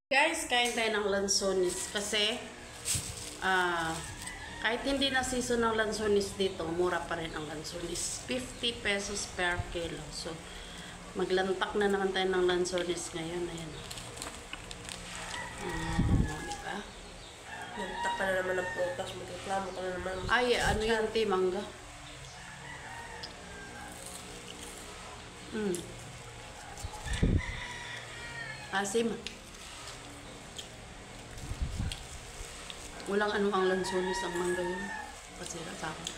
Guys, kain tayo ng lansonis kasi ah kahit hindi na season ng lansonis dito, mura pa rin ang lansonis. 50 pesos per kilo. So, maglantak na naman tayo ng lansonis ngayon. Ayan. Diba? Nagtak ka na naman ng prutas, magreklamo ka na naman. Ay, ano yan, mangga? Asim. Walang ano ang lansonis ang mangga yun. Pasira sa akin.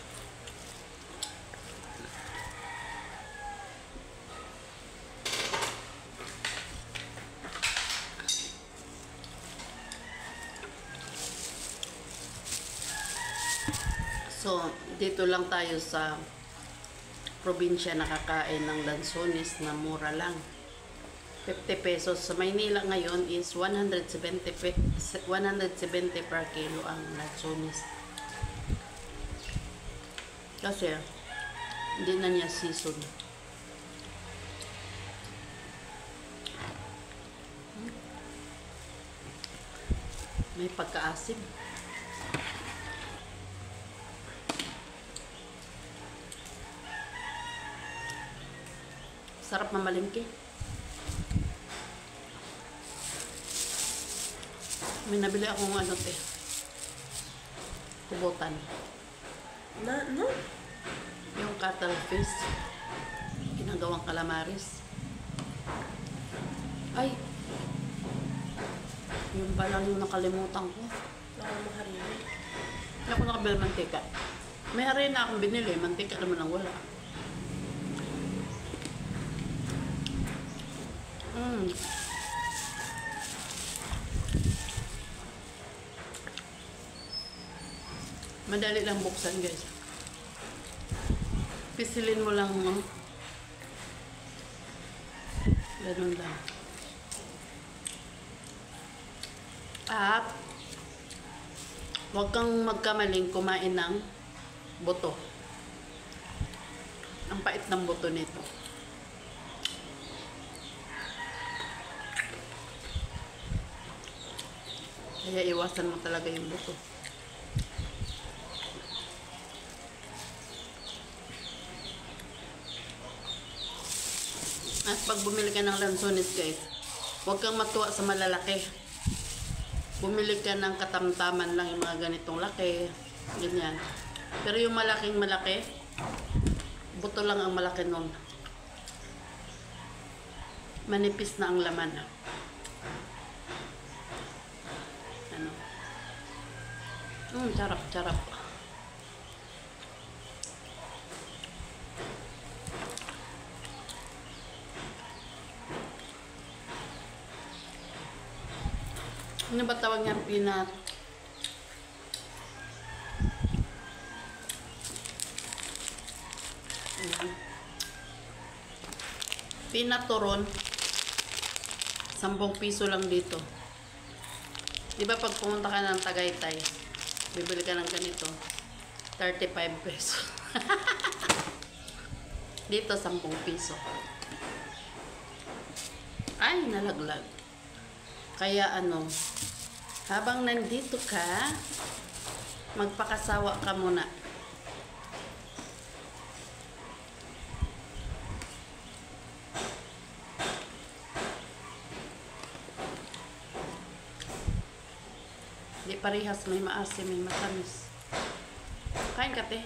So, dito lang tayo sa probinsya nakakain ng lansonis na mura lang. 50 pesos. Sa Maynila ngayon is 170 per kilo ang lansonis. Kasi hindi na niya season. May pagkaasim. Sarap mamalingki. May nabili akong ano kubutan. No? Yung cuttlefish. Ginagawang calamaris. Ay! Yun pala yung nakalimutan ko. Wala namang harina. Hindi ako nakabili ng mantika. May harina akong binili. Mantika naman ang wala. Madali lang buksan, guys. Pisilin mo lang, no? Ganun lang. At huwag kang magkamaling kumain ng buto. Ang pait ng buto nito. Kaya iwasan mo talaga yung buto. At pag bumili ka ng lansonis, guys, huwag kang matuwa sa malalaki. Bumili ka ng katamtaman lang, yung mga ganitong laki, ganyan. Pero yung malaking malaki, buto lang ang malaki nun. Manipis na ang laman. Ano? Sarap, sarap. Ano ba tawag niyan? Peanut. Peanut turon. 10 piso lang dito. Di ba pag pumunta ka ng Tagaytay, bibili ka ng ganito, 35 peso. Dito, 10 piso. Ay, nalaglag. Kaya ano, habang nandito ka, magpakasawa ka muna. Di parehas, may maasim, may matamis. Kain ka, te.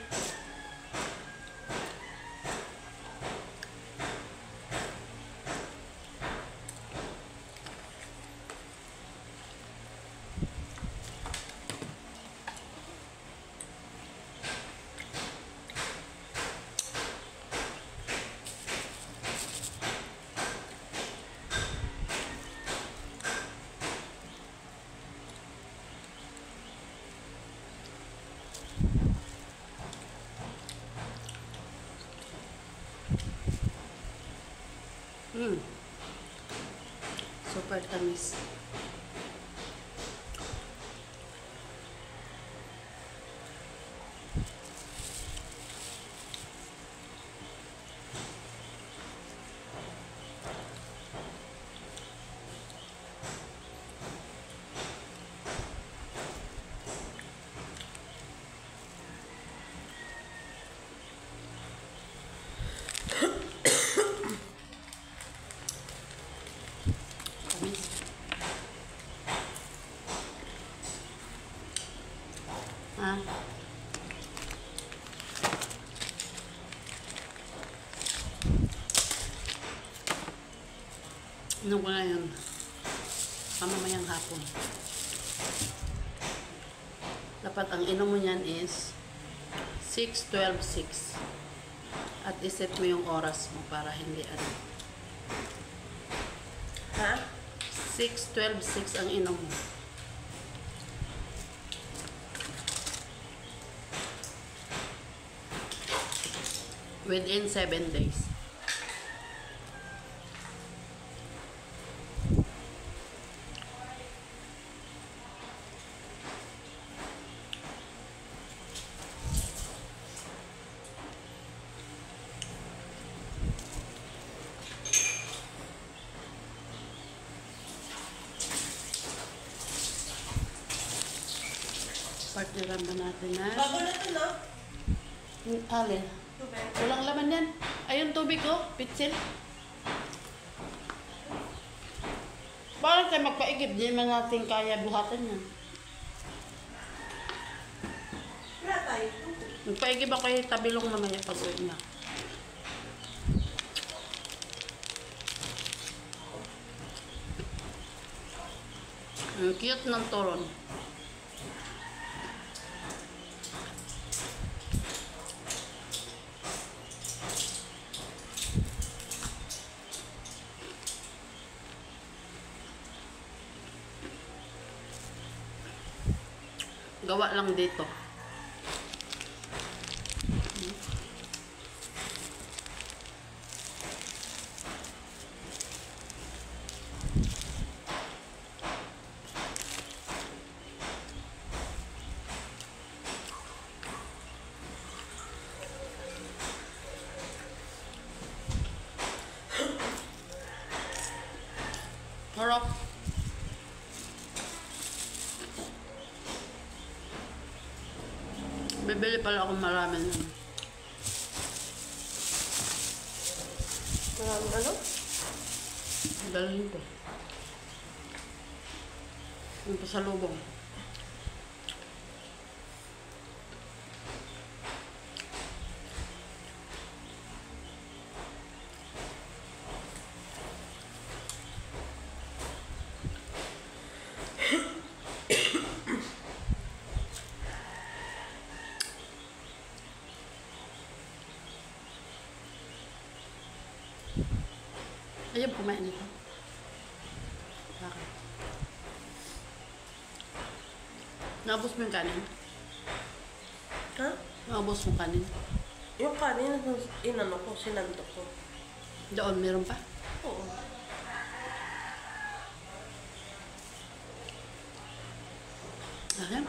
Super tamis. ininom ko ngayon. Mamamayang hapon. Dapat ang inom mo niyan is 6-12-6. At iset mo yung oras mo para hindi ano. Ha? 6-12-6 ang inom mo. Within 7 days. Partneran ba natin na? Bago na ito, no? Alin? Tubig. Walang laman yan. Ayun, tubig ko. Pitsil. Parang tayo magpaigib. Di man natin kaya buhatan yan. Wala tayo. Magpaigib ako yung tabilong mamaya pag-uwi niya. Ang cute ng turon. Gawa lang dito. Harap. Bibili pala ako marami nun. Maraming ano? Dalhin ko. Yung pasalubong. Ayun, kumain nito. Bakit? Naubos mo yung kanin? Ha? Naubos mo kanin? Yung kanin, inano ko, sinantok ko. Doon, meron pa? Oo. Ahem.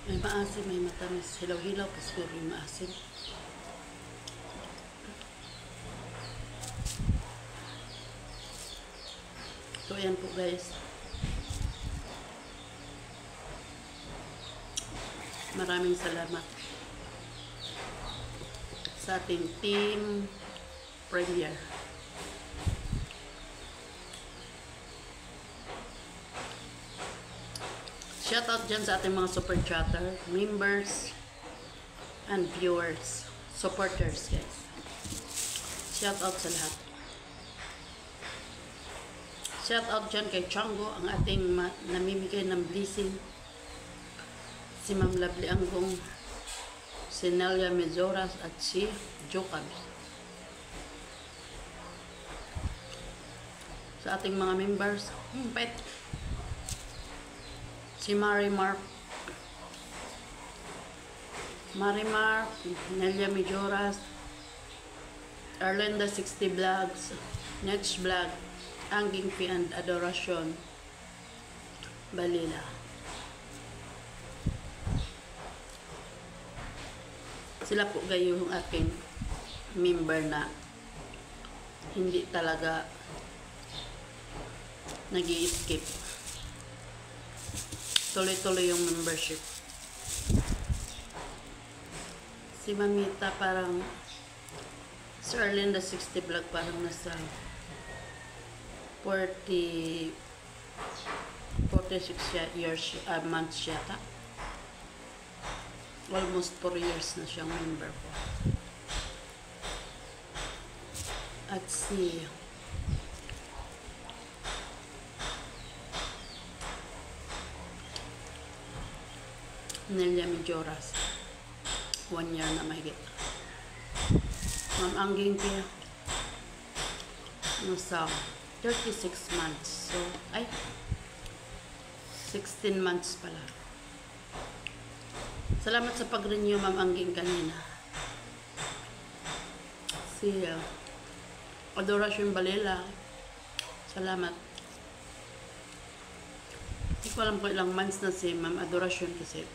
May maasim, may matamis. Hilaw-hilaw, pasiguro yung maasim. So, ayan po guys. Maraming salamat sa ating team premier. Shout out dyan sa ating mga super chatter, members, and viewers, supporters guys. Shout out sa lahat. Shout out dyan kay Chango, ang ating namimigay ng blessing. Si Ma'am Lovely Anggong, si Nelia Mezoras, at si Jokab. Sa ating mga members, pet. Si Marimar, Nelia Mejoras, Arlenda 60 Vlogs, Next Vlog, Angging Pi and Adoration Balila. Sila po gayo yung aking member na hindi talaga nag-i-skip. Tuloy-tuloy yung membership. Si Mamita parang si Arlinda 60 Vlog parang nasa 46 years, months yata. Almost 4 years na siyang member ko. At si Nelia Mijoras. 1 year na mahigit. Ma'am Angging Pia. Nasa 36 months. So, ay, 16 months pala. Salamat sa pag-renew, Ma'am Angging, kanina. Si Adoration Balela. Salamat. Hindi ko alam kung ilang months na si Ma'am Adoration kasi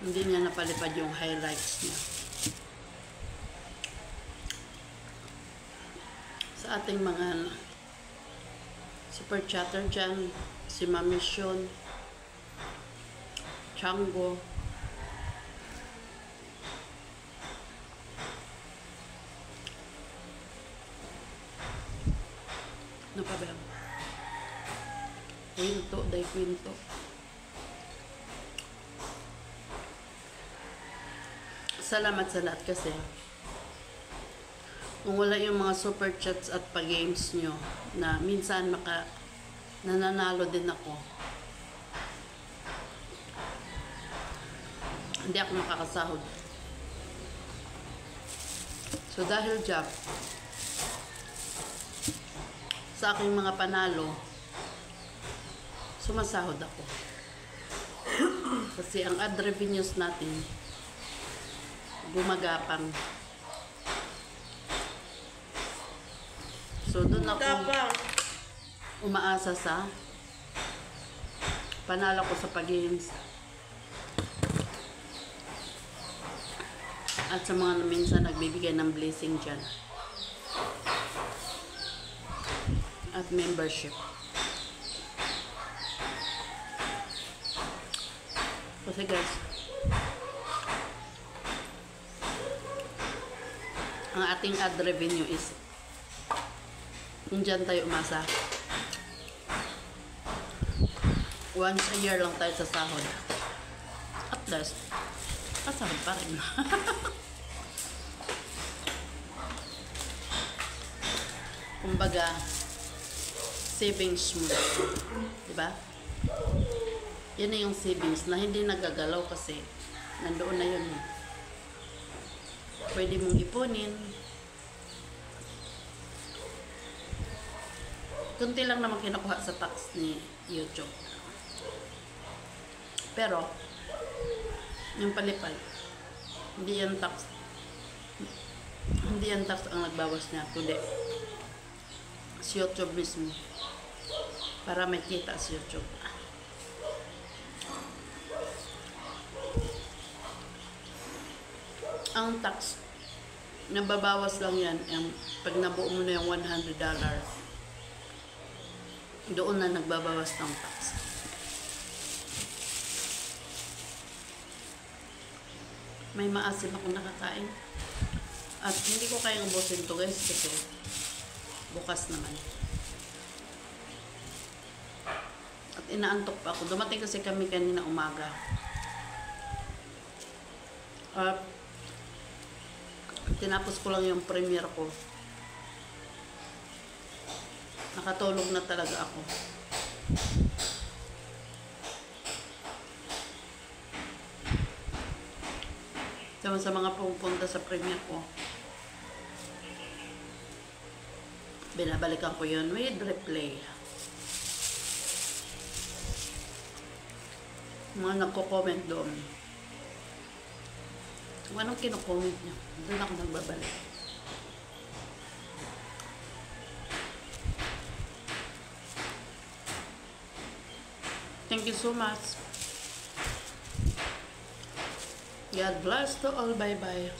hindi niya napalipad yung highlights niya. Sa ating mga super chatter dyan, si Mami Sean, Chango, ano pa ba? Quinto, day Quinto. Salamat sa lahat kasi kung wala yung mga super chats at pa-games nyo na minsan nananalo din ako, hindi ako makakasahod. So dahil dyan sa aking mga panalo, sumasahod ako. Kasi ang ad revenues natin gumagapang. So doon ako umaasa sa panalo ko sa pag-games at sa mga minsan nagbibigay ng blessing dyan at membership. Kasi guys, ang ating ad revenue is dyan tayo umasa. Once a year lang tayo sa sahod. At least, kasahod pa rin. Kumbaga, savings mo. Diba? Yan na yung savings na hindi nagagalaw kasi nandoon na yun. Pwede mong ipunin. Kunti lang naman kinukuha sa tax ni YouTube. Pero, yung palipal, hindi yan tax ang nagbawas niya. Kundi, si YouTube mismo. Para may kita si YouTube. Ang tax, nababawas lang yan. Pag nabuo mo na yung $100, doon na nagbabawas ng tax. May maasim akong nakakain. At hindi ko kayang ubusin to guys kasi bukas naman. At inaantok pa ako. Dumating kasi kami kanina umaga. At tinapos ko lang yung premiere ko. Nakatulog na talaga ako. Sa mga pupunta sa premiere ko, binabalikan ko yun with replay. Mga nagko-comment doon. Kung anong kino-comment niya, doon ako nagbabalik. Thank you so much. God bless to all. Bye-bye.